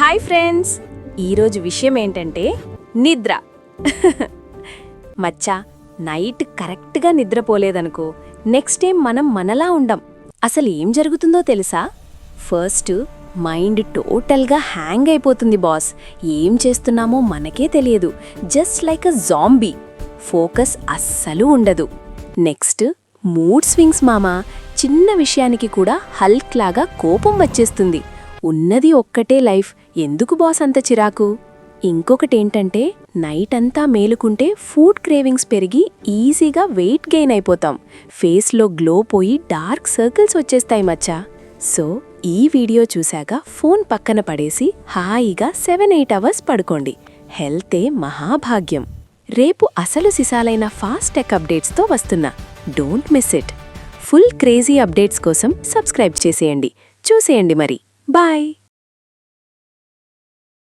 Hi friends, ఈరోజు విషయం ఏంటంటే నిద్ర. మచ్చా, నైట్ కరెక్ట్గా నిద్రపోలేదనుకో, నెక్స్ట్ టైం మనం మనలా ఉండం. అసలు ఏం జరుగుతుందో తెలుసా? ఫస్ట్ మైండ్ టోటల్గా హ్యాంగ్ అయిపోతుంది బాస్. ఏం చేస్తున్నామో మనకే తెలియదు. Just like a zombie. Focus అస్సలు ఉండదు. నెక్స్ట్ మూడ్ స్వింగ్స్ మామా. చిన్న విషయానికి కూడా హల్క్ లాగా కోపం వచ్చేస్తుంది. ఉన్నది ఒక్కటే లైఫ్, ఎందుకు బాస్ అంత చిరాకు? ఇంకొకటేంటంటే నైట్ అంతా మేలుకుంటే ఫుడ్ క్రేవింగ్స్ పెరిగి ఈజీగా వెయిట్ గెయిన్ అయిపోతాం. ఫేస్లో గ్లో పోయి డార్క్ సర్కిల్స్ వచ్చేస్తాయి మచ్చా. సో ఈ వీడియో చూశాక ఫోన్ పక్కన పడేసి హాయిగా 7-8 అవర్స్ పడుకోండి. హెల్తే మహాభాగ్యం. రేపు అసలు సిసాలైన ఫాస్ట్ టెక్ అప్డేట్స్తో వస్తున్నా. Don't miss it. Full crazy updates కోసం సబ్స్క్రైబ్ చేసేయండి. చూసేయండి మరి. బాయ్.